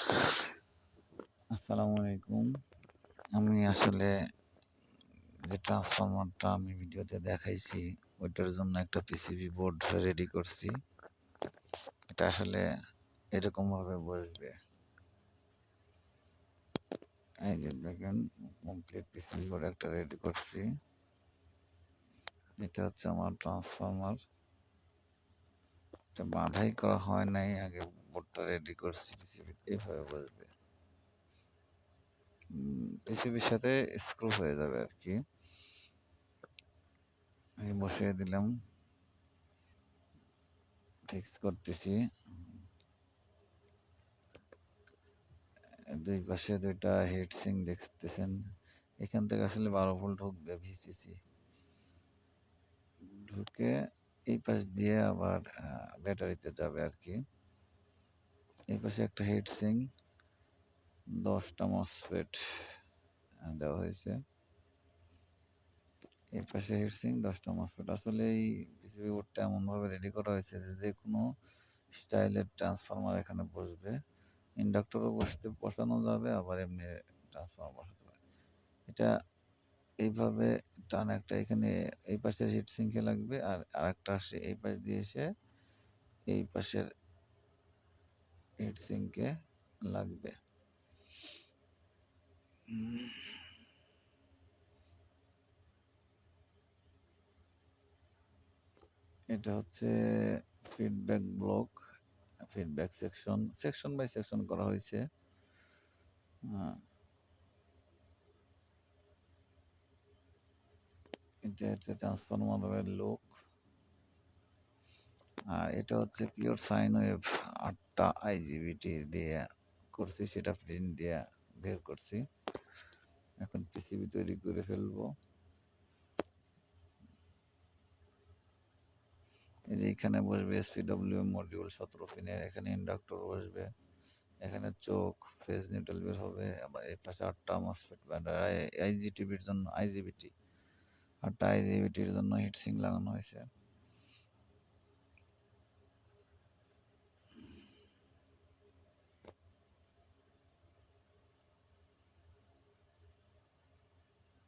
আসসালামু আলাইকুম। আমি আসলে যে ট্রান্সফরমারটা আমি ভিডিওতে দেখাইছি, ওইটার জন্য একটা পিসিবি বোর্ড রেডি করছি। এটা আসলে এরকমভাবে বসবে। এই যে দেখেন, কমপ্লিট পিসিবি বোর্ড একটা রেডি করছি। এটা হচ্ছে আমার ট্রান্সফরমার। এটা বাঁধাই করা হয় নাই, আগে বোর্ডটা রেডি করছি। পিসিবি এইভাবে বসবে। পিসিবির সাথে স্ক্রু হয়ে যাবে আর কি। আমি বসিয়ে দিলাম, ফিক্স করতেছি। দুই পাশে দুইটা হিট সিঙ্ক দেখতেছেন। এখান থেকে আসলে 12 ভোল্ট ঢুকবে ভিসিসি, ঢুকে এই পাশ দিয়ে আবার ব্যাটারিতে যাবে আর কি। এই পাশে একটা হিট সিঙ্ক, 10টা মসফেট দেওয়া হয়েছে। এই পাশে হিট সিঙ্ক, 10টা মসফেট। আসলে এই পিসিবি বোর্ডটা এমনভাবে রেডি করা হয়েছে যে কোনো স্টাইলের ট্রান্সফরমার এখানে বসবে। ইন্ডাক্টরও বসানো যাবে, আবার এমনি ট্রান্সফরমার বসাতে পারে। এটা এইভাবে টান একটা এখানে এই পাশের হিট সিঙ্কে লাগবে, আর আরেকটা আসে এই পাশ দিয়ে এসে এই পাশের হিট সিঙ্কে লাগবে। এটা হচ্ছে feedback block, feedback section, section by section করা হয়েছে। এটা হচ্ছে ট্রান্সফরমারের লুক। আর এটা হচ্ছে পিওর সাইন ওয়েভ, 8টা আইজিবিটি দিয়ে করছি, সেটা প্রিন্ট দিয়ে বের করছি। এখন পিসিবি তৈরি করে ফেলবো। এই যে এখানে বসবে এসপিডব্লিউ মডিউল 17 পিনের, এখানে ইন্ডাক্টর বসবে, এখানে চোখ ফেজ নিউট্রাল বের হবে। আবার এই পাশে 8টা মসফেট আইজিটিভির জন্য আইজিবিটির জন্য হিট সিঙ্ক লাগানো হয়েছে।